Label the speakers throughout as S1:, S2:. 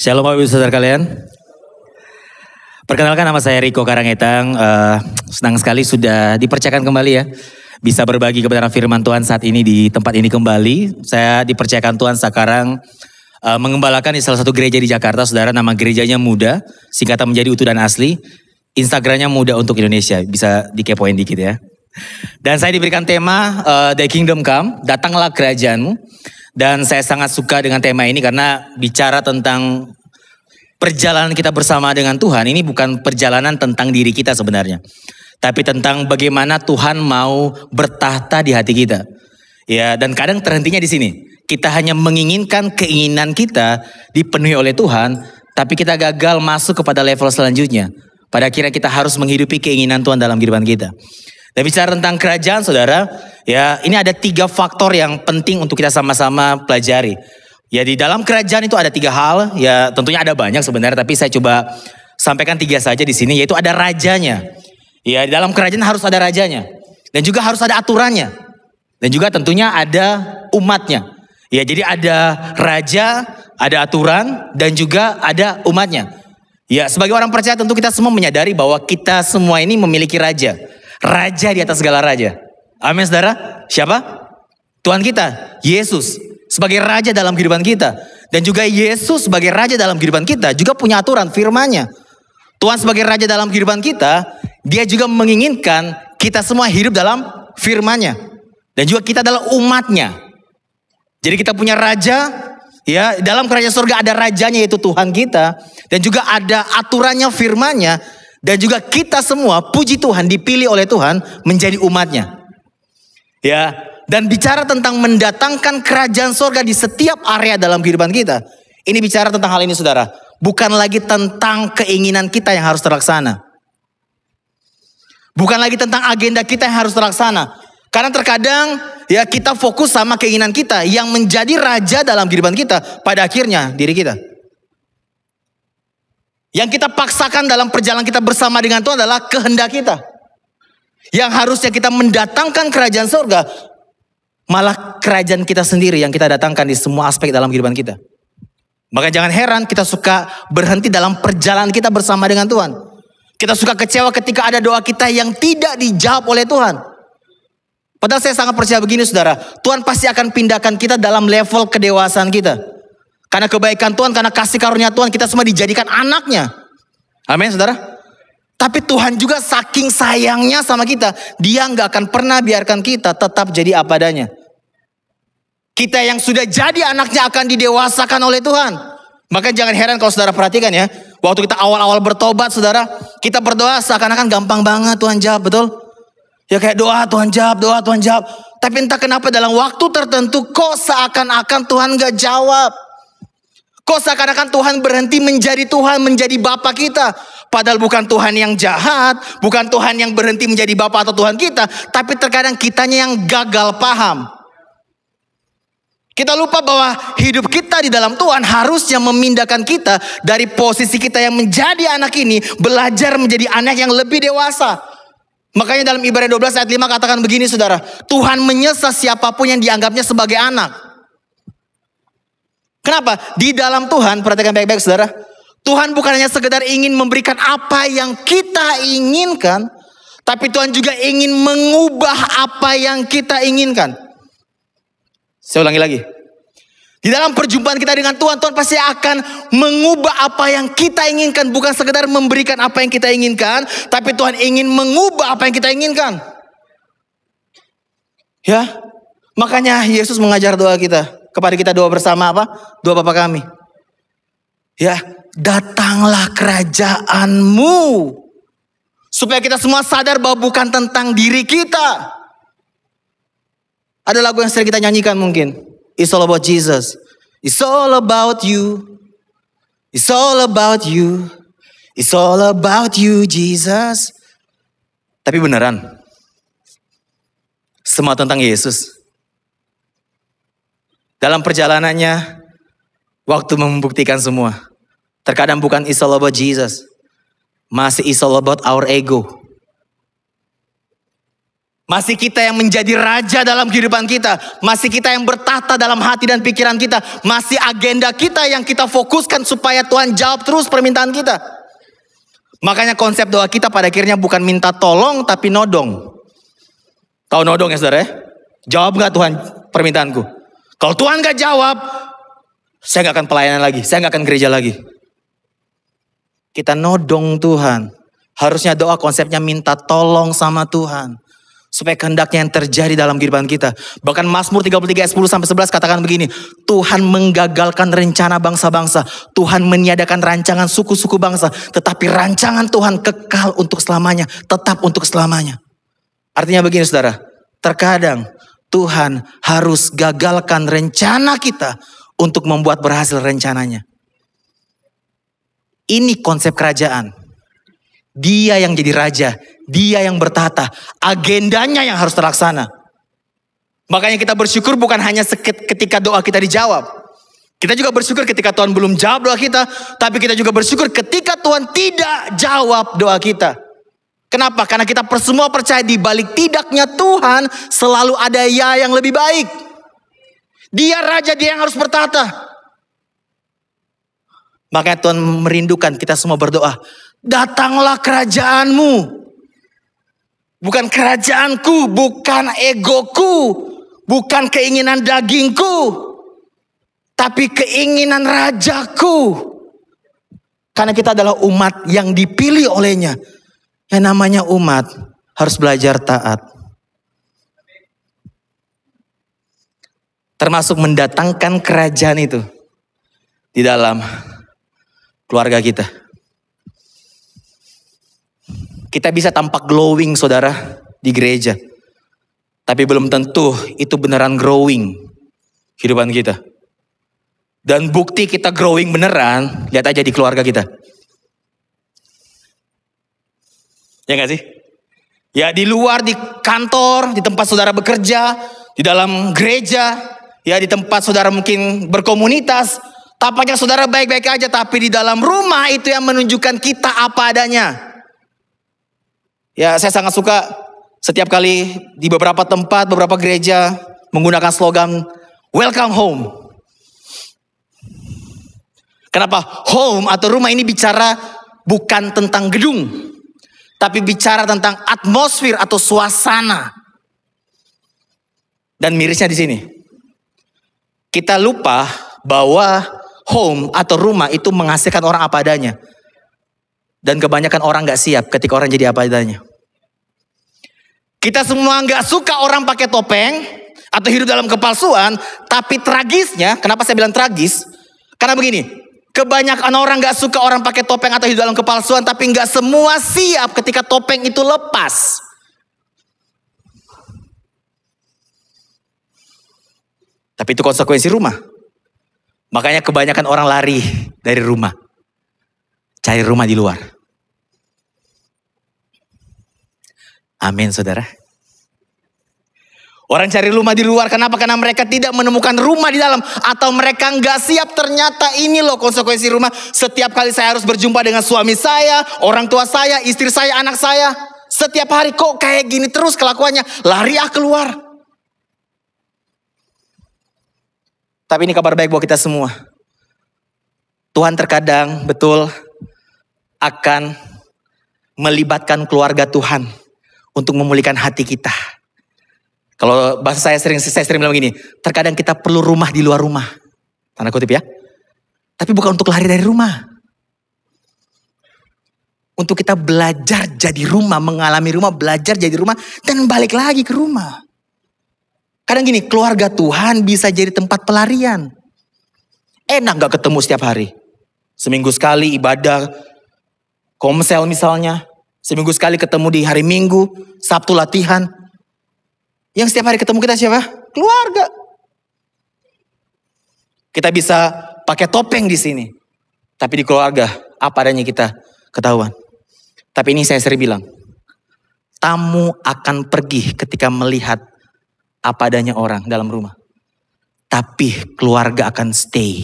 S1: Shalom Bapak Ibu Saudara kalian. Perkenalkan, nama saya Riko Karangetang. Senang sekali sudah dipercayakan kembali ya. Bisa berbagi kebenaran firman Tuhan saat ini di tempat ini kembali. Saya dipercayakan Tuhan sekarang mengembalakan di salah satu gereja di Jakarta. Saudara, nama gerejanya Muda. Singkatan menjadi Utuh dan Asli. Instagramnya Muda untuk Indonesia. Bisa dikepoin dikit ya. Dan saya diberikan tema The Kingdom Come. Datanglah kerajaanmu. Dan saya sangat suka dengan tema ini karena bicara tentang perjalanan kita bersama dengan Tuhan. Ini bukan perjalanan tentang diri kita sebenarnya. Tapi tentang bagaimana Tuhan mau bertahta di hati kita. Ya, dan kadang terhentinya di sini. Kita hanya menginginkan keinginan kita dipenuhi oleh Tuhan. Tapi kita gagal masuk kepada level selanjutnya. Pada akhirnya kita harus menghidupi keinginan Tuhan dalam kehidupan kita. Dan bicara tentang kerajaan saudara, ya ini ada 3 faktor yang penting untuk kita sama-sama pelajari. Ya di dalam kerajaan itu ada 3 hal, ya tentunya ada banyak sebenarnya, tapi saya coba sampaikan 3 saja di sini, yaitu ada rajanya. Ya di dalam kerajaan harus ada rajanya, dan juga harus ada aturannya, dan juga tentunya ada umatnya. Ya jadi ada raja, ada aturan, dan juga ada umatnya. Ya sebagai orang percaya tentu kita semua menyadari bahwa kita semua ini memiliki raja. Raja di atas segala raja. Amin saudara. Siapa? Tuhan kita, Yesus. Sebagai raja dalam kehidupan kita. Dan juga Yesus sebagai raja dalam kehidupan kita juga punya aturan firman-Nya. Tuhan sebagai raja dalam kehidupan kita, Dia juga menginginkan kita semua hidup dalam firman-Nya. Dan juga kita adalah umat-Nya. Jadi kita punya raja, ya dalam kerajaan surga ada rajanya yaitu Tuhan kita. Dan juga ada aturannya firman-Nya. Dan juga kita semua, puji Tuhan, dipilih oleh Tuhan menjadi umatnya. Ya, dan bicara tentang mendatangkan kerajaan surga di setiap area dalam kehidupan kita. Ini bicara tentang hal ini saudara. Bukan lagi tentang keinginan kita yang harus terlaksana. Bukan lagi tentang agenda kita yang harus terlaksana. Karena terkadang ya kita fokus sama keinginan kita. Yang menjadi raja dalam kehidupan kita pada akhirnya diri kita. Yang kita paksakan dalam perjalanan kita bersama dengan Tuhan adalah kehendak kita. Yang harusnya kita mendatangkan kerajaan surga, malah kerajaan kita sendiri yang kita datangkan di semua aspek dalam kehidupan kita. Maka jangan heran kita suka berhenti dalam perjalanan kita bersama dengan Tuhan. Kita suka kecewa ketika ada doa kita yang tidak dijawab oleh Tuhan. Padahal saya sangat percaya begini saudara, Tuhan pasti akan pindahkan kita dalam level kedewasaan kita. Karena kebaikan Tuhan, karena kasih karunia Tuhan, kita semua dijadikan anaknya. Amin saudara. Tapi Tuhan juga saking sayangnya sama kita, Dia gak akan pernah biarkan kita tetap jadi apa adanya. Kita yang sudah jadi anaknya akan didewasakan oleh Tuhan. Maka jangan heran kalau saudara perhatikan ya. Waktu kita awal-awal bertobat saudara, kita berdoa seakan-akan gampang banget Tuhan jawab, betul? Ya kayak doa Tuhan jawab. Tapi entah kenapa dalam waktu tertentu kok seakan-akan Tuhan gak jawab. Kok seakan-akan Tuhan berhenti menjadi Tuhan, menjadi Bapa kita. Padahal bukan Tuhan yang jahat, bukan Tuhan yang berhenti menjadi Bapa atau Tuhan kita. Tapi terkadang kitanya yang gagal paham. Kita lupa bahwa hidup kita di dalam Tuhan harusnya memindahkan kita dari posisi kita yang menjadi anak ini, belajar menjadi anak yang lebih dewasa. Makanya dalam Ibrani 12 ayat 5 katakan begini saudara. Tuhan menyesal siapapun yang dianggapnya sebagai anak. Kenapa? Di dalam Tuhan, perhatikan baik-baik saudara. Tuhan bukan hanya sekedar ingin memberikan apa yang kita inginkan. Tapi Tuhan juga ingin mengubah apa yang kita inginkan. Saya ulangi lagi. Di dalam perjumpaan kita dengan Tuhan, Tuhan pasti akan mengubah apa yang kita inginkan. Bukan sekedar memberikan apa yang kita inginkan. Tapi Tuhan ingin mengubah apa yang kita inginkan. Ya, makanya Yesus mengajar doa kita. Kepada kita doa bersama apa? Doa Bapa kami. Ya, datanglah kerajaanmu. Supaya kita semua sadar bahwa bukan tentang diri kita. Ada lagu yang sering kita nyanyikan mungkin. It's all about Jesus. It's all about you. It's all about you. It's all about you Jesus. Tapi beneran. Semua tentang Yesus. Dalam perjalanannya, waktu membuktikan semua. Terkadang bukan it's all about Jesus. Masih it's all about our ego. Masih kita yang menjadi raja dalam kehidupan kita. Masih kita yang bertahta dalam hati dan pikiran kita. Masih agenda kita yang kita fokuskan supaya Tuhan jawab terus permintaan kita. Makanya konsep doa kita pada akhirnya bukan minta tolong tapi nodong. Tahu nodong ya saudara ya? Jawab gak Tuhan permintaanku? Kalau Tuhan gak jawab, saya gak akan pelayanan lagi. Saya gak akan gereja lagi. Kita nodong Tuhan. Harusnya doa konsepnya minta tolong sama Tuhan. Supaya kehendaknya yang terjadi dalam kehidupan kita. Bahkan Mazmur 33 ayat 10 sampai 11 katakan begini. Tuhan menggagalkan rencana bangsa-bangsa. Tuhan meniadakan rancangan suku-suku bangsa. Tetapi rancangan Tuhan kekal untuk selamanya. Tetap untuk selamanya. Artinya begini saudara. Terkadang Tuhan harus gagalkan rencana kita. Untuk membuat berhasil rencananya. Ini konsep kerajaan. Dia yang jadi raja. Dia yang bertahta. Agendanya yang harus terlaksana. Makanya kita bersyukur bukan hanya ketika doa kita dijawab. Kita juga bersyukur ketika Tuhan belum jawab doa kita. Tapi kita juga bersyukur ketika Tuhan tidak jawab doa kita. Kenapa? Karena kita semua percaya di balik tidaknya Tuhan selalu ada ya yang lebih baik. Dia raja, dia yang harus bertahta. Makanya Tuhan merindukan kita semua berdoa. Datanglah kerajaanmu. Bukan kerajaanku, bukan egoku, bukan keinginan dagingku, tapi keinginan rajaku. Karena kita adalah umat yang dipilih olehnya. Yang namanya umat harus belajar taat. Termasuk mendatangkan kerajaan itu di dalam keluarga kita. Kita bisa tampak glowing saudara di gereja. Tapi belum tentu itu beneran growing kehidupan kita. Dan bukti kita growing beneran, lihat aja di keluarga kita. Ya gak sih? Ya di luar, di kantor, di tempat saudara bekerja, di dalam gereja, ya di tempat saudara mungkin berkomunitas. Tampaknya saudara baik-baik aja, tapi di dalam rumah itu yang menunjukkan kita apa adanya. Ya saya sangat suka setiap kali di beberapa tempat, beberapa gereja menggunakan slogan welcome home. Kenapa? Home atau rumah ini bicara bukan tentang gedung. Tapi bicara tentang atmosfer atau suasana. Dan mirisnya di sini. Kita lupa bahwa home atau rumah itu menghasilkan orang apa adanya. Dan kebanyakan orang gak siap ketika orang jadi apa adanya. Kita semua gak suka orang pakai topeng atau hidup dalam kepalsuan. Tapi tragisnya, kenapa saya bilang tragis? Karena begini, kebanyakan orang gak suka orang pakai topeng atau hidup dalam kepalsuan. Tapi gak semua siap ketika topeng itu lepas. Tapi itu konsekuensi rumah. Makanya kebanyakan orang lari dari rumah. Cari rumah di luar. Amin saudara. Orang cari rumah di luar. Kenapa? Karena mereka tidak menemukan rumah di dalam. Atau mereka nggak siap. Ternyata ini loh konsekuensi rumah. Setiap kali saya harus berjumpa dengan suami saya, orang tua saya, istri saya, anak saya. Setiap hari kok kayak gini terus kelakuannya. Lari keluar. Tapi ini kabar baik buat kita semua. Tuhan terkadang betul akan melibatkan keluarga Tuhan untuk memulihkan hati kita. Kalau bahasa saya sering bilang begini, terkadang kita perlu rumah di luar rumah. Tanda kutip ya. Tapi bukan untuk lari dari rumah. Untuk kita belajar jadi rumah, mengalami rumah, belajar jadi rumah, dan balik lagi ke rumah. Kadang gini, keluarga Tuhan bisa jadi tempat pelarian. Enak gak ketemu setiap hari. Seminggu sekali ibadah, komsel misalnya. Seminggu sekali ketemu di hari Minggu, Sabtu latihan. Yang setiap hari ketemu kita siapa? Keluarga. Kita bisa pakai topeng di sini. Tapi di keluarga, apa adanya kita ketahuan. Tapi ini saya sering bilang. Tamu akan pergi ketika melihat apa adanya orang dalam rumah. Tapi keluarga akan stay.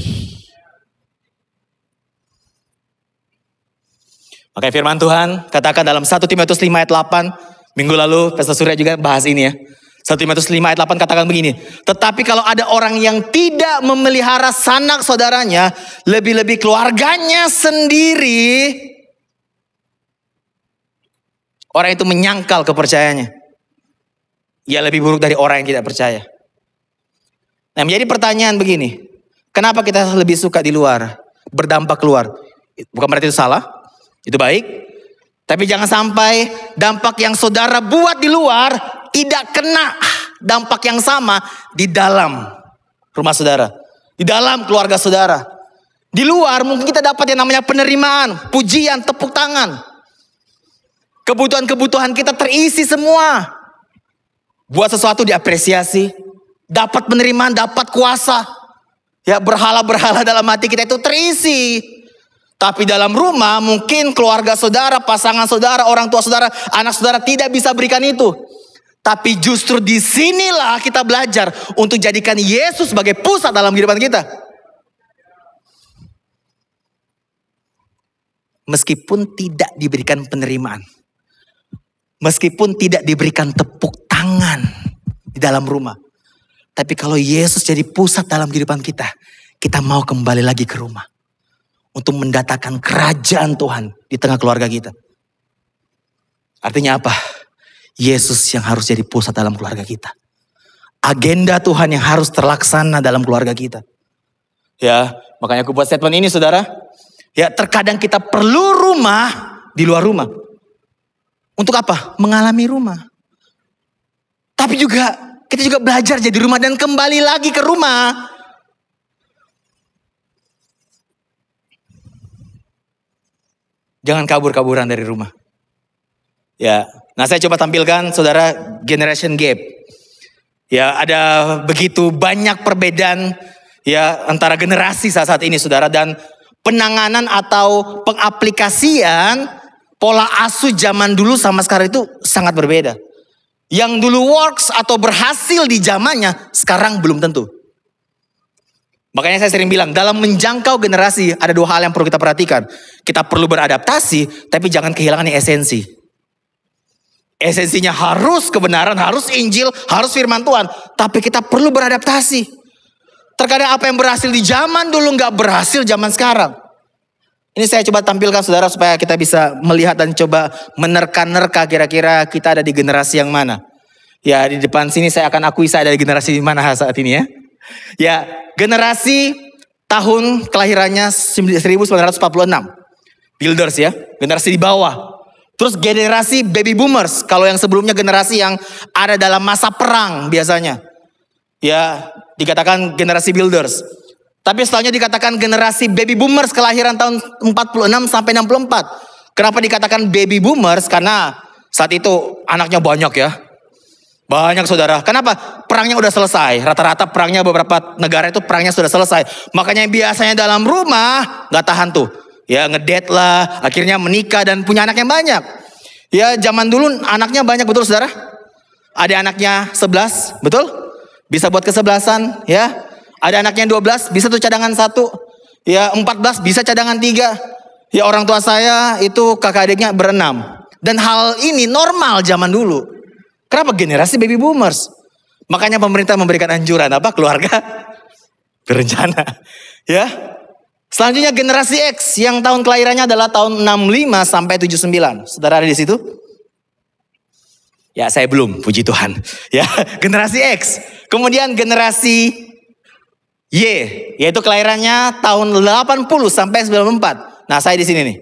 S1: Makanya firman Tuhan katakan dalam 1 Timotius 5 ayat 8. Minggu lalu Pastor Surya juga bahas ini ya. 1 Timotius 5 ayat 8 katakan begini. Tetapi kalau ada orang yang tidak memelihara sanak saudaranya, lebih-lebih keluarganya sendiri, orang itu menyangkal kepercayaannya. Ia lebih buruk dari orang yang tidak percaya. Nah, menjadi pertanyaan begini. Kenapa kita lebih suka di luar, berdampak keluar? Bukan berarti itu salah, itu baik. Tapi jangan sampai dampak yang saudara buat di luar tidak kena dampak yang sama di dalam rumah saudara. Di dalam keluarga saudara. Di luar mungkin kita dapat yang namanya penerimaan, pujian, tepuk tangan. Kebutuhan-kebutuhan kita terisi semua. Buat sesuatu diapresiasi. Dapat penerimaan, dapat kuasa. Ya, berhala-berhala dalam hati kita itu terisi. Tapi dalam rumah mungkin keluarga saudara, pasangan saudara, orang tua saudara, anak saudara tidak bisa berikan itu. Tapi justru disinilah kita belajar untuk jadikan Yesus sebagai pusat dalam kehidupan kita. Meskipun tidak diberikan penerimaan. Meskipun tidak diberikan tepuk tangan di dalam rumah. Tapi kalau Yesus jadi pusat dalam kehidupan kita, kita mau kembali lagi ke rumah. Untuk mendatangkan kerajaan Tuhan di tengah keluarga kita. Artinya apa? Yesus yang harus jadi pusat dalam keluarga kita. Agenda Tuhan yang harus terlaksana dalam keluarga kita. Ya, makanya aku buat statement ini saudara. Ya, terkadang kita perlu rumah di luar rumah. Untuk apa? Mengalami rumah. Tapi juga kita juga belajar jadi rumah dan kembali lagi ke rumah. Jangan kabur-kaburan dari rumah. Ya, nah saya coba tampilkan saudara generation gap. Ya, ada begitu banyak perbedaan ya antara generasi saat ini saudara, dan penanganan atau pengaplikasian pola asuh zaman dulu sama sekarang itu sangat berbeda. Yang dulu works atau berhasil di zamannya sekarang belum tentu. Makanya saya sering bilang dalam menjangkau generasi ada 2 hal yang perlu kita perhatikan. Kita perlu beradaptasi tapi jangan kehilangan esensi. Esensinya harus kebenaran, harus Injil, harus firman Tuhan. Tapi kita perlu beradaptasi. Terkadang apa yang berhasil di zaman dulu gak berhasil zaman sekarang. Ini saya coba tampilkan saudara supaya kita bisa melihat dan coba menerka-nerka kira-kira kita ada di generasi yang mana. Ya, di depan sini saya akan akui saya ada di generasi di mana saat ini ya. Ya, generasi tahun kelahirannya 1946. Builders ya, generasi di bawah. Terus generasi baby boomers, kalau yang sebelumnya generasi yang ada dalam masa perang biasanya. Ya, dikatakan generasi builders. Tapi setelahnya dikatakan generasi baby boomers kelahiran tahun 46 sampai 64. Kenapa dikatakan baby boomers? Karena saat itu anaknya banyak ya. Banyak saudara. Kenapa? Perangnya udah selesai. Rata-rata perangnya beberapa negara itu perangnya sudah selesai. Makanya biasanya dalam rumah gak tahan tuh. Ya ngedate lah, akhirnya menikah dan punya anak yang banyak. Ya zaman dulu anaknya banyak, betul saudara? Ada anaknya 11, betul? Bisa buat kesebelasan ya. Ada anaknya 12, bisa tuh cadangan 1. Ya 14, bisa cadangan 3. Ya orang tua saya itu kakak adiknya berenam. Dan hal ini normal zaman dulu. Kenapa? Generasi baby boomers. Makanya pemerintah memberikan anjuran apa? Keluarga berencana. Ya. Selanjutnya generasi X yang tahun kelahirannya adalah tahun 65 sampai 79. Saudara ada di situ? Ya, saya belum, puji Tuhan. Ya, generasi X. Kemudian generasi Y, yaitu kelahirannya tahun 80 sampai 94. Nah, saya di sini nih.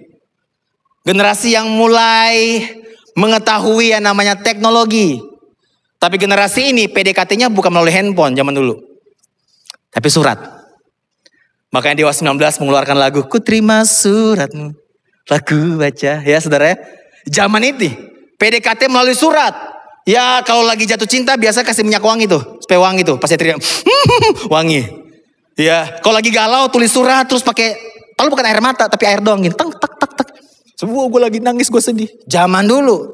S1: Generasi yang mulai mengetahui yang namanya teknologi. Tapi generasi ini PDKT-nya bukan melalui handphone zaman dulu. Tapi surat. Makanya Dewa 19 mengeluarkan lagu Ku Terima Suratmu, lagu baca ya saudara ya. Zaman itu PDKT melalui surat. Ya kalau lagi jatuh cinta biasa kasih minyak wangi tuh, supaya wangi tuh. Pasti teriak wangi. Ya kalau lagi galau tulis surat terus pakai, kalau bukan air mata tapi air doang gitu. Tak tak tak tak. Semua gue lagi nangis, gue sedih. Zaman dulu.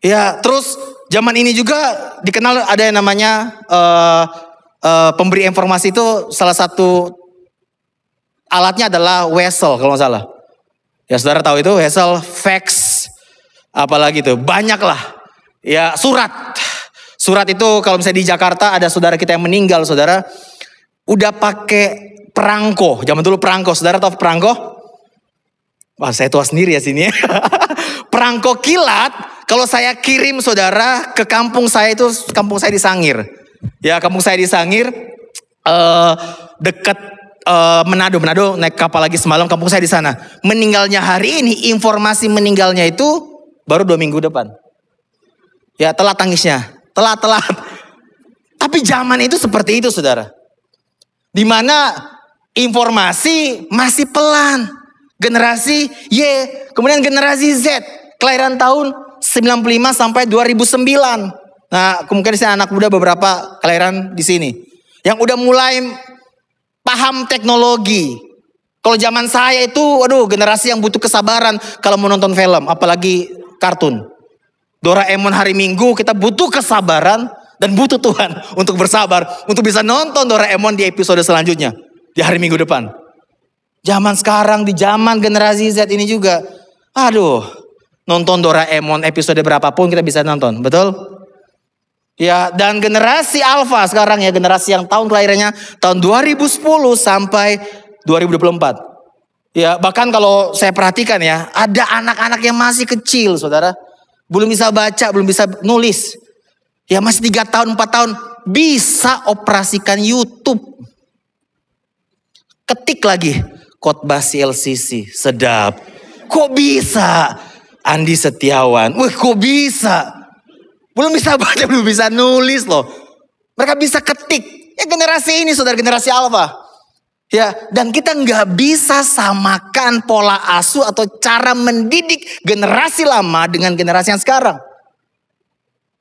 S1: Ya terus zaman ini juga dikenal ada yang namanya pemberi informasi itu salah satu alatnya adalah Wessel kalau nggak salah. Ya saudara tahu itu Wessel, fax, apalagi tuh banyak lah. Ya, surat. Surat itu kalau misalnya di Jakarta ada saudara kita yang meninggal, saudara. Udah pakai perangko. Zaman dulu perangko, saudara tahu perangko? Wah, saya tua sendiri ya sini. Perangko kilat, kalau saya kirim saudara ke kampung saya itu, kampung saya di Sangir. Ya, kampung saya di Sangir, dekat Manado naik kapal lagi semalam, kampung saya di sana. Meninggalnya hari ini, informasi meninggalnya itu baru 2 minggu depan. Ya, telat tangisnya, telat. Tapi zaman itu seperti itu, saudara. Di mana informasi masih pelan. Generasi Y, kemudian generasi Z, kelahiran tahun 95 sampai 2009. Nah, kemungkinan di sini anak muda beberapa kelahiran di sini yang udah mulai paham teknologi. Kalau zaman saya itu, waduh, generasi yang butuh kesabaran kalau menonton film, apalagi kartun. Doraemon hari Minggu, kita butuh kesabaran dan butuh Tuhan untuk bersabar untuk bisa nonton Doraemon di episode selanjutnya di hari Minggu depan. Zaman sekarang, di zaman generasi Z ini juga, aduh, nonton Doraemon episode berapapun kita bisa nonton, betul? Ya, dan generasi Alpha sekarang ya, generasi yang tahun kelahirannya tahun 2010 sampai 2024. Ya, bahkan kalau saya perhatikan ya, ada anak-anak yang masih kecil, saudara. Belum bisa baca, belum bisa nulis. Ya, masih 3 tahun, 4 tahun, bisa operasikan YouTube. Ketik lagi. Khotbah CLCC, sedap. Kok bisa? Andi Setiawan, wih kok bisa? Belum bisa baca, belum bisa nulis loh. Mereka bisa ketik. Ya generasi ini saudara, generasi Alpha. Ya, dan kita nggak bisa samakan pola asuh atau cara mendidik generasi lama dengan generasi yang sekarang.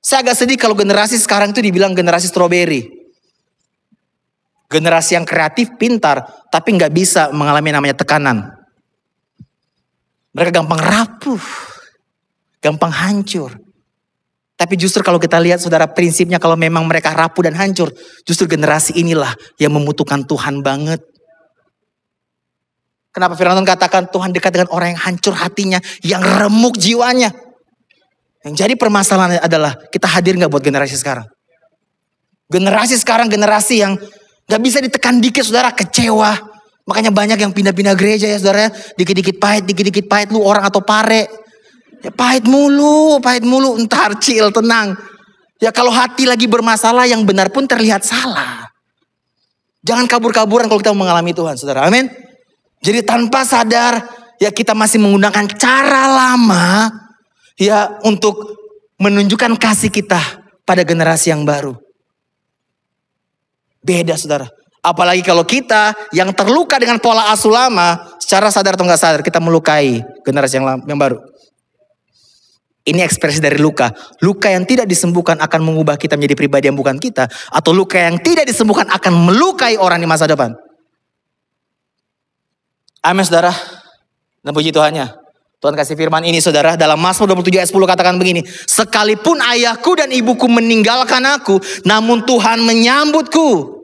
S1: Saya agak sedih kalau generasi sekarang itu dibilang generasi stroberi. Generasi yang kreatif, pintar, tapi nggak bisa mengalami namanya tekanan. Mereka gampang rapuh, gampang hancur. Tapi justru kalau kita lihat saudara, prinsipnya kalau memang mereka rapuh dan hancur, justru generasi inilah yang membutuhkan Tuhan banget. Kenapa firman Tuhan katakan Tuhan dekat dengan orang yang hancur hatinya, yang remuk jiwanya. Yang jadi permasalahan adalah kita hadir nggak buat generasi sekarang. Generasi sekarang generasi yang gak bisa ditekan dikit saudara, kecewa. Makanya banyak yang pindah-pindah gereja ya saudara. Dikit-dikit pahit lu orang atau pare. Ya pahit mulu. Entar chill, tenang. Ya kalau hati lagi bermasalah yang benar pun terlihat salah. Jangan kabur-kaburan kalau kita mengalami Tuhan saudara, amin. Jadi tanpa sadar ya kita masih menggunakan cara lama ya untuk menunjukkan kasih kita pada generasi yang baru. Beda saudara. Apalagi kalau kita yang terluka dengan pola asuh lama, secara sadar atau nggak sadar kita melukai generasi yang baru. Ini ekspresi dari luka. Luka yang tidak disembuhkan akan mengubah kita menjadi pribadi yang bukan kita. Atau luka yang tidak disembuhkan akan melukai orang di masa depan. Amin saudara. Dan puji Tuhannya. Tuhan kasih firman ini saudara. Dalam Mazmur 27 ayat 10 katakan begini. Sekalipun ayahku dan ibuku meninggalkan aku, namun Tuhan menyambutku.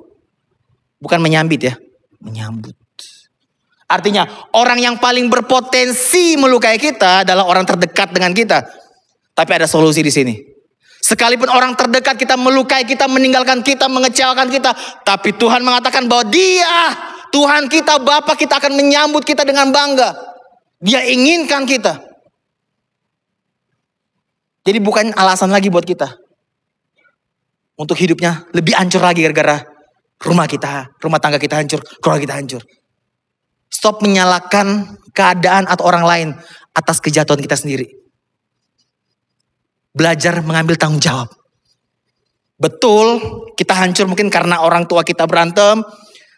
S1: Bukan menyambit ya. Menyambut. Artinya orang yang paling berpotensi melukai kita adalah orang terdekat dengan kita. Tapi ada solusi di sini. Sekalipun orang terdekat kita melukai kita, meninggalkan kita, mengecewakan kita. Tapi Tuhan mengatakan bahwa Dia, Tuhan kita, Bapa kita akan menyambut kita dengan bangga. Dia inginkan kita. Jadi bukan alasan lagi buat kita. Untuk hidupnya lebih hancur lagi gara-gara rumah tangga kita hancur, keluarga kita hancur. Stop menyalahkan keadaan atau orang lain atas kejatuhan kita sendiri. Belajar mengambil tanggung jawab. Betul, kita hancur mungkin karena orang tua kita berantem,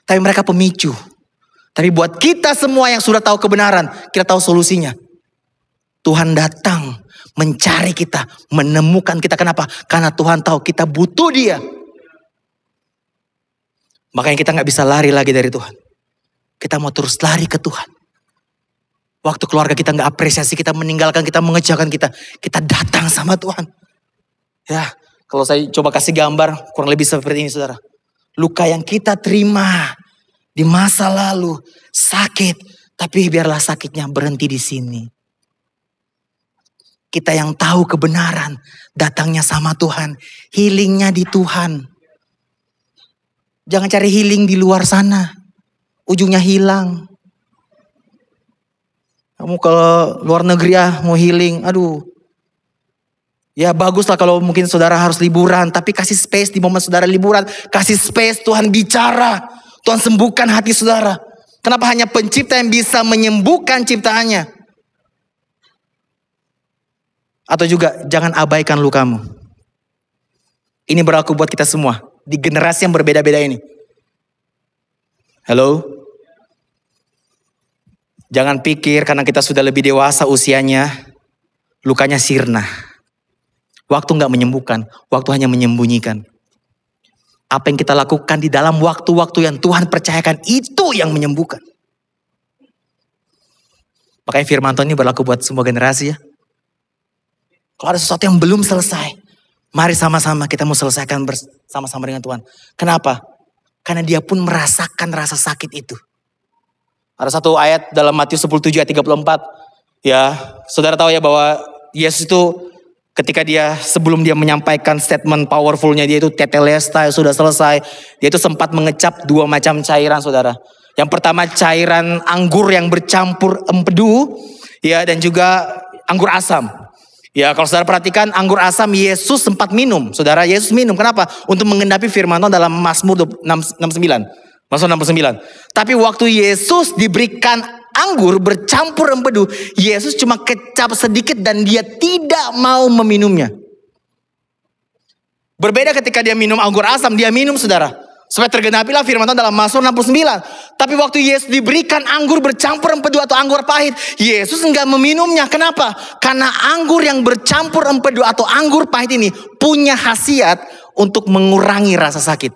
S1: tapi mereka pemicu. Tapi buat kita semua yang sudah tahu kebenaran, kita tahu solusinya. Tuhan datang mencari kita, menemukan kita. Kenapa? Karena Tuhan tahu kita butuh Dia. Makanya kita gak bisa lari lagi dari Tuhan. Kita mau terus lari ke Tuhan. Waktu keluarga kita gak apresiasi kita, meninggalkan kita, mengecewakan kita. Kita datang sama Tuhan. Ya, kalau saya coba kasih gambar, kurang lebih seperti ini saudara. Luka yang kita terima di masa lalu, sakit. Tapi biarlah sakitnya berhenti di sini.
S2: Kita yang tahu kebenaran, datangnya sama Tuhan. Healingnya di Tuhan. Jangan cari healing di luar sana. Ujungnya hilang. Kamu kalau luar negeri mau healing, aduh. Ya baguslah kalau mungkin saudara harus liburan. Tapi kasih space di momen saudara liburan. Kasih space Tuhan bicara. Tuhan sembuhkan hati saudara. Kenapa hanya pencipta yang bisa menyembuhkan ciptaannya? Atau juga jangan abaikan lukamu. Ini berlaku buat kita semua. Di generasi yang berbeda-beda ini. Halo? Jangan pikir karena kita sudah lebih dewasa usianya, lukanya sirna. Waktu gak menyembuhkan, waktu hanya menyembunyikan. Apa yang kita lakukan di dalam waktu-waktu yang Tuhan percayakan, itu yang menyembuhkan. Makanya firman Tuhan ini berlaku buat semua generasi ya. Kalau ada sesuatu yang belum selesai, mari sama-sama kita mau selesaikan bersama-sama dengan Tuhan. Kenapa? Karena dia pun merasakan rasa sakit itu. Ada satu ayat dalam Matius 17 ayat 34. Ya, saudara tahu ya bahwa Yesus itu ketika sebelum dia menyampaikan statement powerfulnya dia itu tetelestai, sudah selesai. Dia itu sempat mengecap 2 macam cairan saudara. Yang pertama cairan anggur yang bercampur empedu. Ya, dan juga anggur asam. Ya, kalau saudara perhatikan anggur asam Yesus sempat minum. Saudara, Yesus minum. Kenapa? Untuk mengenapi firman Tuhan dalam Mazmur 69. Mazmur 69. Tapi waktu Yesus diberikan anggur bercampur empedu, Yesus cuma kecap sedikit dan dia tidak mau meminumnya. Berbeda ketika dia minum anggur asam, dia minum saudara. Supaya tergenapilah firman Tuhan dalam Mazmur 69. Tapi waktu Yesus diberikan anggur bercampur empedu atau anggur pahit, Yesus enggak meminumnya. Kenapa? Karena anggur yang bercampur empedu atau anggur pahit ini punya khasiat untuk mengurangi rasa sakit.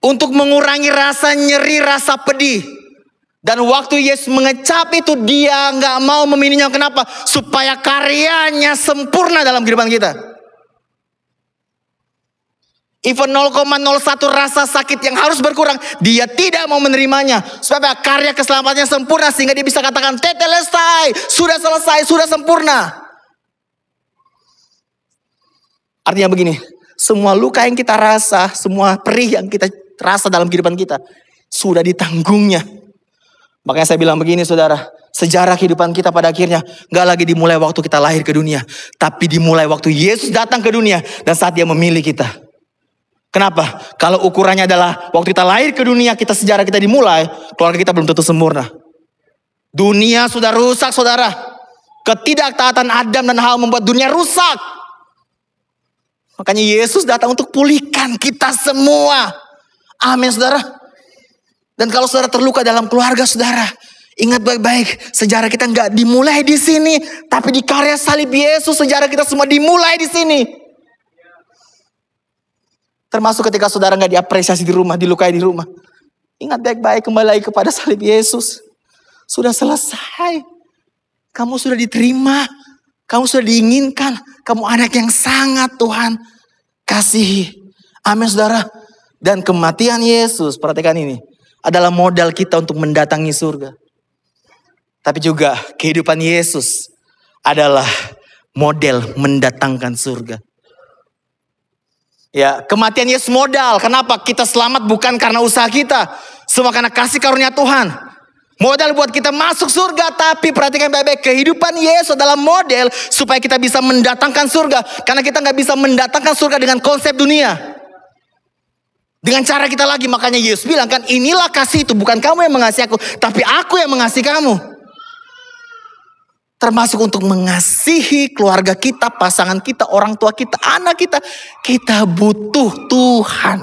S2: Untuk mengurangi rasa nyeri, rasa pedih. Dan waktu Yesus mengecap itu dia enggak mau meminumnya. Kenapa? Supaya karyanya sempurna dalam kehidupan kita. Even 0,01 rasa sakit yang harus berkurang, dia tidak mau menerimanya. Supaya karya keselamatannya sempurna sehingga dia bisa katakan tetelestai, sudah selesai, sudah sempurna. Artinya begini, semua luka yang kita rasa, semua perih yang kita rasa dalam kehidupan kita, sudah ditanggungnya. Makanya saya bilang begini saudara, sejarah kehidupan kita pada akhirnya gak lagi dimulai waktu kita lahir ke dunia, tapi dimulai waktu Yesus datang ke dunia dan saat dia memilih kita. Kenapa? Kalau ukurannya adalah waktu kita lahir ke dunia, sejarah kita dimulai, keluarga kita belum tentu sempurna. Dunia sudah rusak saudara. Ketidaktaatan Adam dan Hawa membuat dunia rusak. Makanya Yesus datang untuk pulihkan kita semua. Amin saudara. Dan kalau saudara terluka dalam keluarga saudara, ingat baik-baik, sejarah kita nggak dimulai di sini, tapi di karya salib Yesus sejarah kita semua dimulai di sini. Termasuk ketika saudara gak diapresiasi di rumah, dilukai di rumah. Ingat baik-baik, kembali lagi kepada salib Yesus. Sudah selesai. Kamu sudah diterima. Kamu sudah diinginkan. Kamu anak yang sangat Tuhan kasihi. Amin saudara. Dan kematian Yesus, perhatikan ini, adalah modal kita untuk mendatangi surga. Tapi juga kehidupan Yesus adalah model mendatangkan surga. Ya, kematian Yesus modal. Kenapa? Kita selamat bukan karena usaha kita. Semua karena kasih karunia Tuhan. Modal buat kita masuk surga. Tapi perhatikan baik-baik. Kehidupan Yesus adalah model supaya kita bisa mendatangkan surga. Karena kita gak bisa mendatangkan surga dengan konsep dunia. Dengan cara kita lagi. Makanya Yesus bilang kan, inilah kasih itu. Bukan kamu yang mengasihi aku, tapi aku yang mengasihi kamu. Termasuk untuk mengasihi keluarga kita, pasangan kita, orang tua kita, anak kita. Kita butuh Tuhan.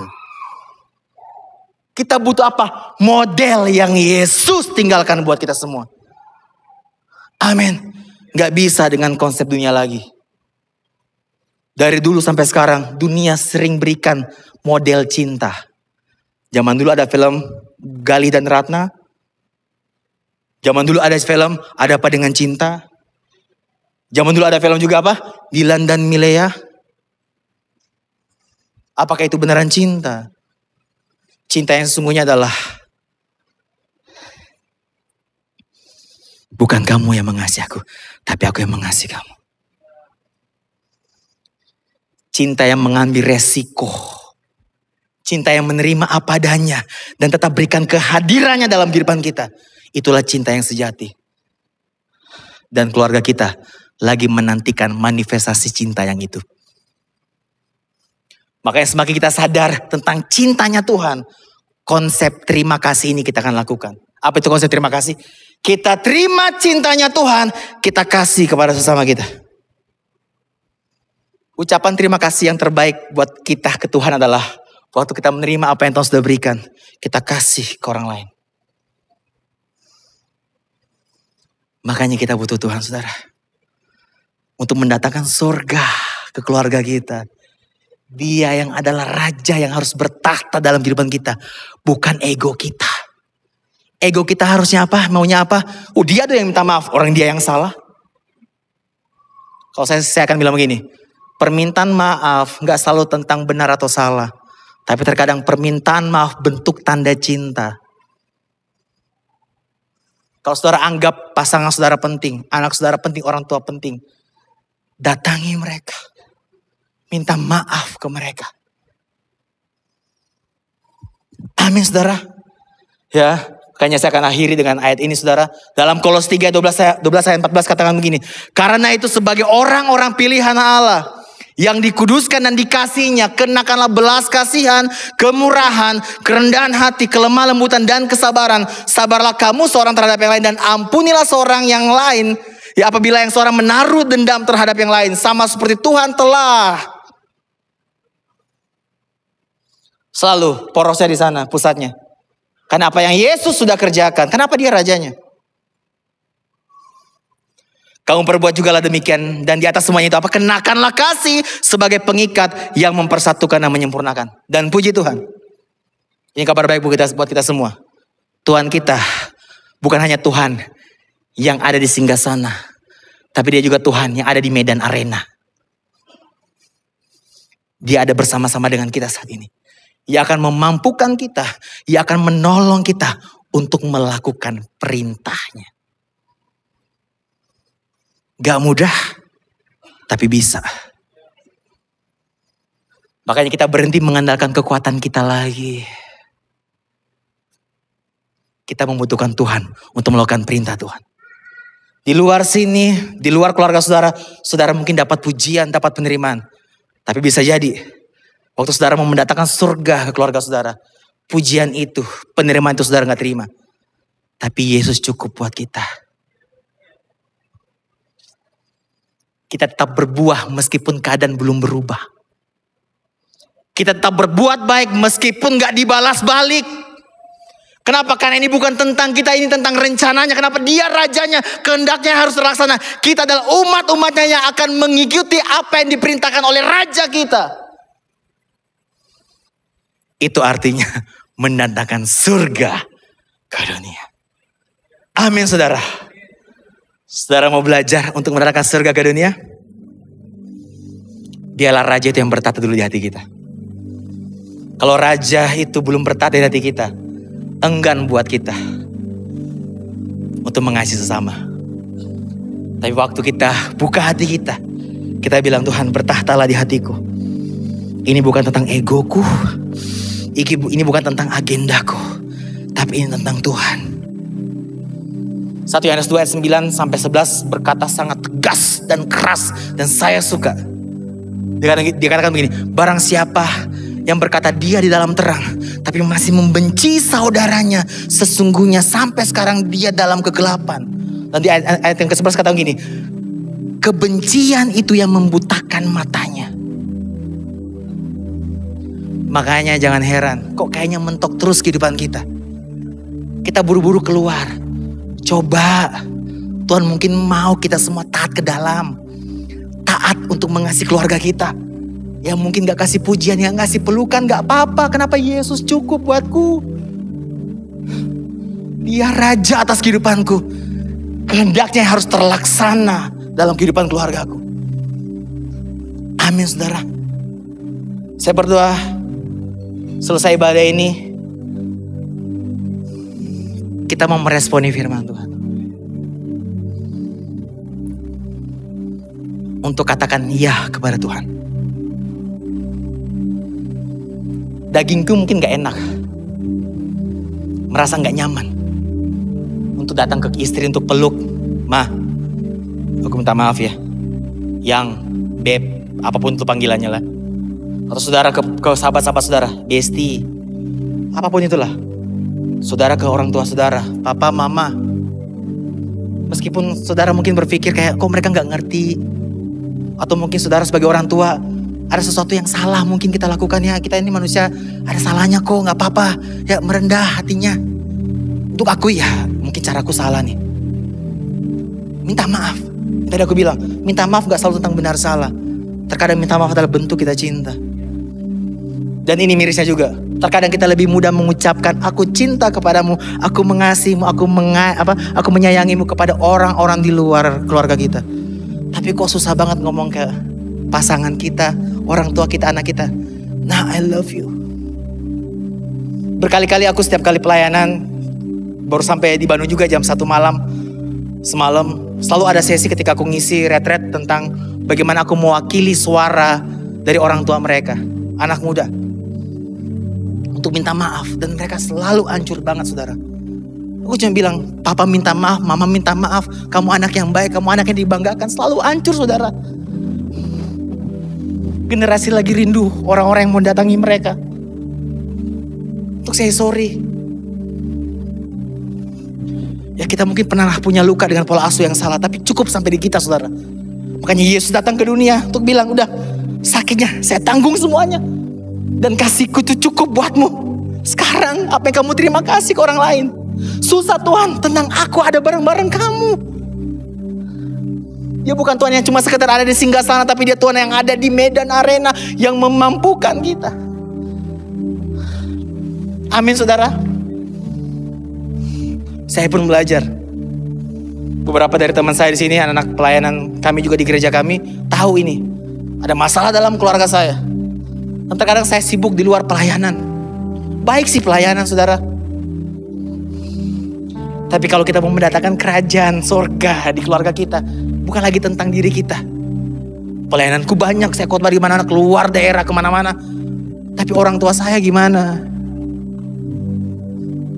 S2: Kita butuh apa? Model yang Yesus tinggalkan buat kita semua. Amin. Gak bisa dengan konsep dunia lagi. Dari dulu sampai sekarang, dunia sering berikan model cinta. Zaman dulu ada film Galih dan Ratna. Zaman dulu ada film Ada Apa Dengan Cinta. Zaman dulu ada film juga apa? Dilan dan Milea. Apakah itu beneran cinta? Cinta yang sesungguhnya adalah Bukan kamu yang mengasihi aku, tapi aku yang mengasihi kamu. Cinta yang mengambil resiko. Cinta yang menerima apa adanya. Dan tetap berikan kehadirannya dalam kehidupan kita. Itulah cinta yang sejati. Dan keluarga kita lagi menantikan manifestasi cinta yang itu. Makanya semakin kita sadar tentang cintanya Tuhan. Konsep terima kasih ini kita akan lakukan. Apa itu konsep terima kasih? Kita terima cintanya Tuhan, kita kasih kepada sesama kita. Ucapan terima kasih yang terbaik buat kita ke Tuhan adalah waktu kita menerima apa yang Tuhan sudah berikan, kita kasih ke orang lain. Makanya kita butuh Tuhan, saudara. Untuk mendatangkan surga ke keluarga kita. Dia yang adalah raja yang harus bertahta dalam kehidupan kita. Bukan ego kita. Ego kita harusnya apa? Maunya apa? Dia tuh yang minta maaf. Orang dia yang salah. Kalau saya akan bilang begini. Permintaan maaf gak selalu tentang benar atau salah. Tapi terkadang permintaan maaf bentuk tanda cinta. Kalau saudara anggap pasangan saudara penting. Anak saudara penting, orang tua penting. Datangi mereka. Minta maaf ke mereka. Amin saudara. Ya. Makanya saya akan akhiri dengan ayat ini saudara. Dalam Kolose 3 12 ayat 14 katakan begini. Karena itu sebagai orang-orang pilihan Allah. Yang dikuduskan dan dikasihnya. Kenakanlah belas kasihan, kemurahan, kerendahan hati, kelemah lembutan dan kesabaran. Sabarlah kamu seorang terhadap yang lain. Dan ampunilah seorang yang lain. Ya apabila yang seorang menaruh dendam terhadap yang lain. Sama seperti Tuhan telah. Selalu porosnya di sana pusatnya. Karena apa yang Yesus sudah kerjakan. Kenapa dia rajanya? Kamu perbuat jugalah demikian. Dan di atas semuanya itu apa? Kenakanlah kasih sebagai pengikat yang mempersatukan dan menyempurnakan. Dan puji Tuhan. Ini kabar baik buat kita semua. Tuhan kita bukan hanya Tuhan yang ada di singgasana. Tapi dia juga Tuhan yang ada di medan arena. Dia ada bersama-sama dengan kita saat ini. Ia akan memampukan kita. Ia akan menolong kita untuk melakukan perintahnya. Gak mudah, tapi bisa. Makanya kita berhenti mengandalkan kekuatan kita lagi. Kita membutuhkan Tuhan untuk melakukan perintah Tuhan. Di luar sini, di luar keluarga saudara, saudara mungkin dapat pujian, dapat penerimaan. Tapi bisa jadi, waktu saudara mau mendatangkan surga ke keluarga saudara, pujian itu, penerimaan itu saudara gak terima. Tapi Yesus cukup buat kita. Kita tetap berbuah meskipun keadaan belum berubah. Kita tetap berbuat baik meskipun gak dibalas balik. Kenapa? Karena ini bukan tentang kita, ini tentang rencananya. Kenapa? Dia rajanya, kehendaknya harus terlaksana. Kita adalah umat-umatnya yang akan mengikuti apa yang diperintahkan oleh raja kita. Itu artinya mendatangkan surga ke dunia. Amin saudara. Saudara mau belajar untuk mendatangkan surga ke dunia? Dialah raja itu yang bertata dulu di hati kita. Kalau raja itu belum bertata di hati kita, enggan buat kita untuk mengasihi sesama. Tapi waktu kita buka hati kita, kita bilang Tuhan bertahtalah di hatiku. Ini bukan tentang egoku, ini bukan tentang agendaku, tapi ini tentang Tuhan. 1 Yohanes 2 ayat 9 sampai 11 berkata sangat tegas dan keras dan saya suka. Dikatakan begini, barang siapa yang berkata dia di dalam terang tapi masih membenci saudaranya, sesungguhnya sampai sekarang dia dalam kegelapan. Nanti ayat yang ke-11 kata begini, kebencian itu yang membutakan matanya. Makanya jangan heran, kok kayaknya mentok terus kehidupan kita. Kita buru-buru keluar. Coba, Tuhan mungkin mau kita semua taat ke dalam. Taat untuk mengasihi keluarga kita. Yang mungkin gak kasih pujian, yang ngasih pelukan gak apa-apa. Kenapa? Yesus cukup buatku. Dia raja atas kehidupanku. Kehendaknya harus terlaksana dalam kehidupan keluargaku. Amin saudara. Saya berdoa selesai ibadah ini, kita mau meresponi firman Tuhan. untuk katakan iya kepada Tuhan. Dagingku mungkin gak enak, merasa gak nyaman untuk datang ke istri untuk peluk. Ma, aku minta maaf ya. Yang, beb, apapun itu panggilannya lah. Atau saudara ke sahabat-sahabat saudara, besti, apapun itulah. Saudara ke orang tua saudara, papa, mama. Meskipun saudara mungkin berpikir kayak, kok mereka gak ngerti. Atau mungkin saudara sebagai orang tua, ada sesuatu yang salah mungkin kita lakukan ya. Kita ini manusia, ada salahnya kok, gak apa-apa. Ya merendah hatinya. Untuk aku ya, mungkin caraku salah nih. Minta maaf. Tadi aku bilang, minta maaf gak selalu tentang benar salah. Terkadang minta maaf adalah bentuk kita cinta. Dan ini mirisnya juga. Terkadang kita lebih mudah mengucapkan aku cinta kepadamu, aku mengasihimu, aku menyayangimu kepada orang-orang di luar keluarga kita. Tapi kok susah banget ngomong ke pasangan kita, orang tua kita, anak kita. Nah, I love you. Berkali-kali aku setiap kali pelayanan, baru sampai di Bandung juga jam 1 malam. Semalam selalu ada sesi ketika aku ngisi retret tentang bagaimana aku mewakili suara dari orang tua mereka, anak muda. Untuk minta maaf, dan mereka selalu hancur banget saudara. Aku cuma bilang, papa minta maaf, mama minta maaf, kamu anak yang baik, kamu anak yang dibanggakan, selalu hancur saudara. Generasi lagi rindu orang-orang yang mendatangi mereka untuk say sorry. Ya kita mungkin pernah punya luka dengan pola asuh yang salah, tapi cukup sampai di kita saudara. Makanya Yesus datang ke dunia untuk bilang, udah sakitnya saya tanggung semuanya. Dan kasihku itu cukup buatmu. Sekarang apa yang kamu terima kasih ke orang lain. Susah Tuhan, tenang, aku ada bareng-bareng kamu. Dia bukan Tuhan yang cuma sekedar ada di singgasana, tapi dia Tuhan yang ada di medan arena, yang memampukan kita. Amin saudara. Saya pun belajar. Beberapa dari teman saya di sini, anak-anak pelayanan kami juga di gereja kami, tahu ini. Ada masalah dalam keluarga saya. Dan terkadang saya sibuk di luar pelayanan. Baik sih pelayanan saudara. Tapi kalau kita mau mendatangkan kerajaan sorga di keluarga kita, bukan lagi tentang diri kita. Pelayananku banyak, saya khotbah di mana-mana, keluar daerah kemana-mana. Tapi orang tua saya gimana?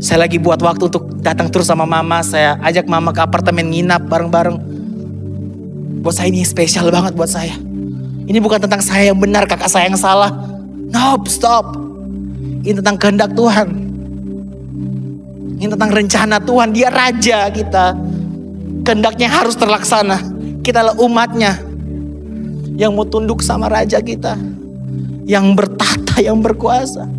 S2: Saya lagi buat waktu untuk datang terus sama mama. Saya ajak mama ke apartemen nginap bareng-bareng. Buat saya ini spesial banget buat saya. Ini bukan tentang saya yang benar, kakak saya yang salah. Nope, stop. Ini tentang kehendak Tuhan. Ini tentang rencana Tuhan. Dia raja kita. Kehendaknya harus terlaksana. Kita adalah umatnya yang mau tunduk sama raja kita, yang bertata, yang berkuasa.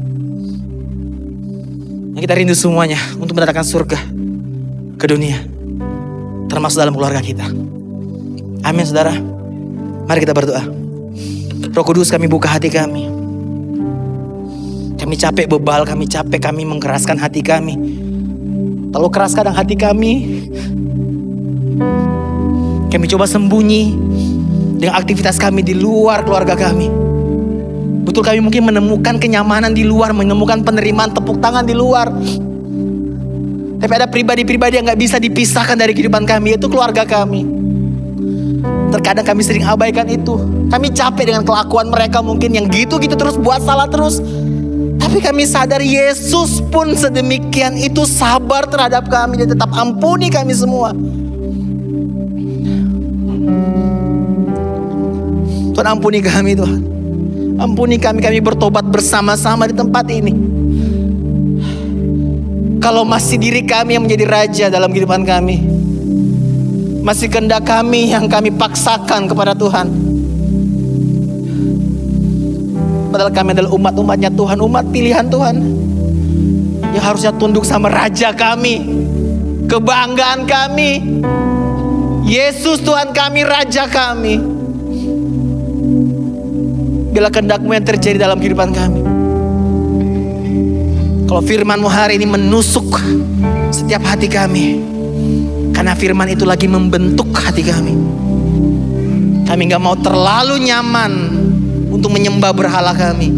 S2: Yang kita rindu semuanya untuk mendatangkan surga ke dunia, termasuk dalam keluarga kita. Amin saudara. Mari kita berdoa. Roh Kudus, kami buka hati kami. Kami capek bebal, kami capek, kami mengeraskan hati kami. Terlalu keras kadang hati kami. Kami coba sembunyi dengan aktivitas kami di luar keluarga kami. Betul, kami mungkin menemukan kenyamanan di luar, menemukan penerimaan tepuk tangan di luar. Tapi ada pribadi-pribadi yang gak bisa dipisahkan dari kehidupan kami, yaitu keluarga kami. Terkadang kami sering abaikan itu. Kami capek dengan kelakuan mereka mungkin yang gitu-gitu terus, buat salah terus. Tapi kami sadar Yesus pun sedemikian itu sabar terhadap kami. Dia tetap ampuni kami semua. Tuhan ampuni kami Tuhan. Ampuni kami, kami bertobat bersama-sama di tempat ini. Kalau masih diri kami yang menjadi raja dalam kehidupan kami, masih kehendak kami yang kami paksakan kepada Tuhan. Padahal kami adalah umat-umatnya Tuhan, umat pilihan Tuhan, yang harusnya tunduk sama raja kami, kebanggaan kami, Yesus Tuhan kami, raja kami. Bila kehendak-Mu yang terjadi dalam kehidupan kami. Kalau firman-Mu hari ini menusuk setiap hati kami, karena firman itu lagi membentuk hati kami. Kami gak mau terlalu nyaman untuk menyembah berhala kami.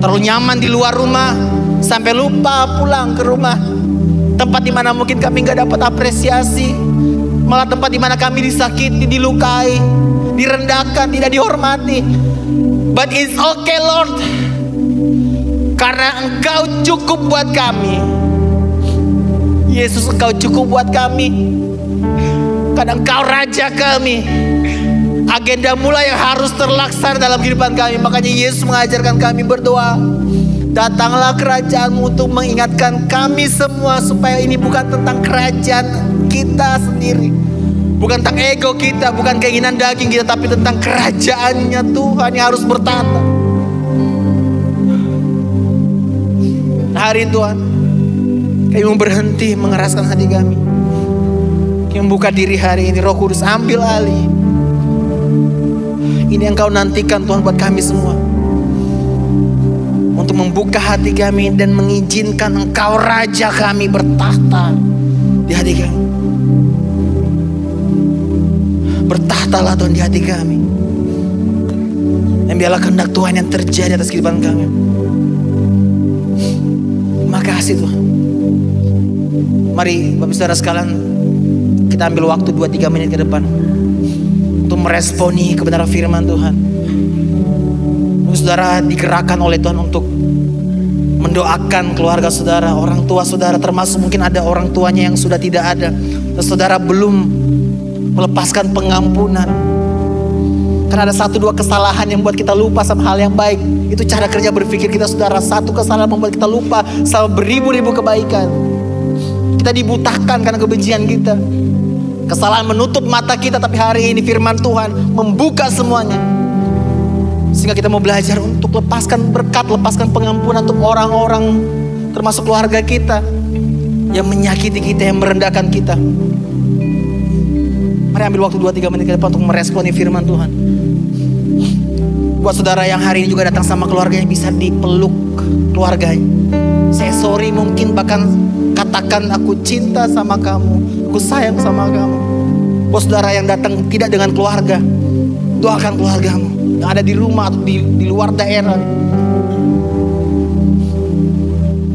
S2: Terlalu nyaman di luar rumah sampai lupa pulang ke rumah. Tempat di mana mungkin kami gak dapat apresiasi, malah tempat di mana kami disakiti, dilukai. direndahkan, tidak dihormati. But it's okay Lord, karena Engkau cukup buat kami. Yesus, Engkau cukup buat kami, karena Engkau Raja kami. Agenda mula yang harus terlaksana dalam kehidupan kami. Makanya Yesus mengajarkan kami berdoa, datanglah kerajaan-Mu, untuk mengingatkan kami semua supaya ini bukan tentang kerajaan kita sendiri, bukan tentang ego kita, bukan keinginan daging kita, tapi tentang kerajaannya Tuhan yang harus bertata. Hari Tuhan, kami mau berhenti mengeraskan hati kami. Kami membuka diri hari ini. Roh Kudus, ambil alih. Ini yang Kau nantikan Tuhan buat kami semua, untuk membuka hati kami dan mengizinkan Engkau Raja kami bertahta di hati kami. Bertahtalah Tuhan di hati kami, dan biarlah kehendak Tuhan yang terjadi atas kehidupan kami. Terima kasih Tuhan. Mari Bapak Saudara sekalian, kita ambil waktu 2-3 menit ke depan untuk meresponi kebenaran firman Tuhan. Saudara digerakkan oleh Tuhan untuk mendoakan keluarga saudara, orang tua saudara, termasuk mungkin ada orang tuanya yang sudah tidak ada, dan saudara belum melepaskan pengampunan. Karena ada 1-2 kesalahan yang membuat kita lupa sama hal yang baik. Itu cara kerja berpikir kita saudara. Satu kesalahan membuat kita lupa sama beribu-ribu kebaikan. Kita dibutakan karena kebencian kita. Kesalahan menutup mata kita, tapi hari ini firman Tuhan membuka semuanya. Sehingga kita mau belajar untuk lepaskan berkat, lepaskan pengampunan untuk orang-orang, termasuk keluarga kita, yang menyakiti kita, yang merendahkan kita. Mari ambil waktu 2-3 menit ke depan untuk meresponi firman Tuhan. Buat saudara yang hari ini juga datang sama keluarganya, bisa dipeluk keluarganya. Saya sorry, mungkin bahkan katakan aku cinta sama kamu, aku sayang sama kamu. Buat saudara yang datang tidak dengan keluarga, doakan keluargamu yang ada di rumah atau di luar daerah.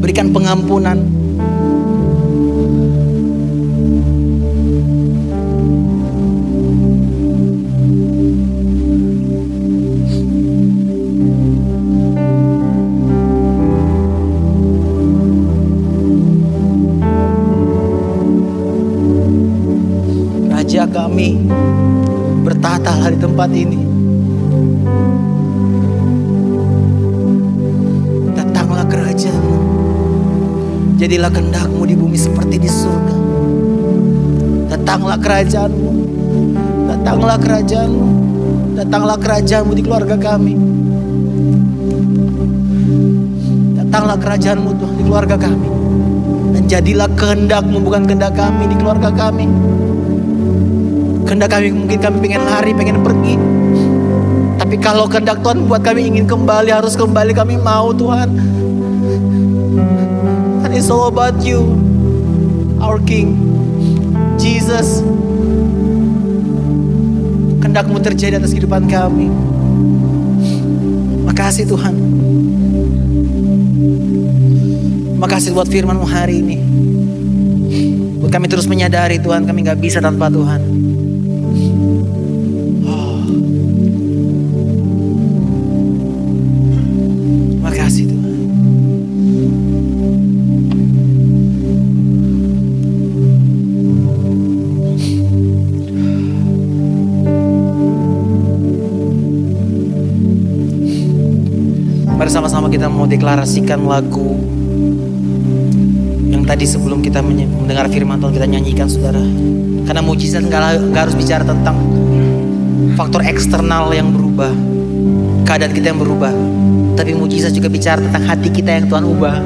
S2: Berikan pengampunan. Raja kami, bertahtalah di tempat ini. Datanglah kerajaan-Mu, jadilah kehendak-Mu di bumi seperti di surga. Datanglah kerajaan-Mu, datanglah kerajaan-Mu, datanglah kerajaan-Mu di keluarga kami. Datanglah kerajaan-Mu Tuhan di keluarga kami, dan jadilah kehendak-Mu, bukan kehendak kami, di keluarga kami. Kehendak kami mungkin kami pengen lari, pengen pergi. Tapi kalau kehendak Tuhan buat kami ingin kembali, harus kembali, kami mau Tuhan. And it's all about you, our King, Jesus. Kehendak-Mu terjadi atas kehidupan kami. Makasih Tuhan. Makasih buat firman-Mu hari ini. Buat kami terus menyadari Tuhan, kami gak bisa tanpa Tuhan. Mari sama-sama kita mau deklarasikan lagu yang tadi sebelum kita mendengar firman Tuhan kita nyanyikan saudara. Karena mujizat gak harus bicara tentang faktor eksternal yang berubah, keadaan kita yang berubah, tapi mujizat juga bicara tentang hati kita yang Tuhan ubah.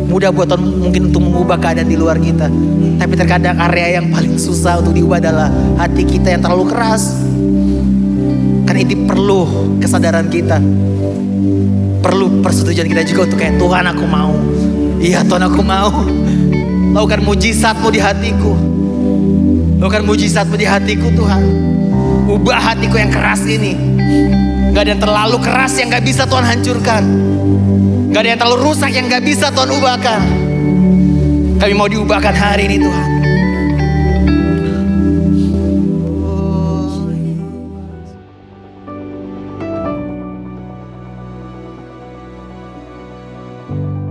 S2: Mudah buat Tuhan mungkin untuk mengubah keadaan di luar kita, tapi terkadang area yang paling susah untuk diubah adalah hati kita yang terlalu keras. Karena ini perlu kesadaran kita, perlu persetujuan kita juga untuk kayak Tuhan aku mau. Iya Tuhan aku mau. Lakukan mujizat-Mu di hatiku. Lakukan mujizat-Mu di hatiku Tuhan. Ubah hatiku yang keras ini. Gak ada yang terlalu keras yang gak bisa Tuhan hancurkan. Gak ada yang terlalu rusak yang gak bisa Tuhan ubahkan. Kami mau diubahkan hari ini Tuhan. Tuhan.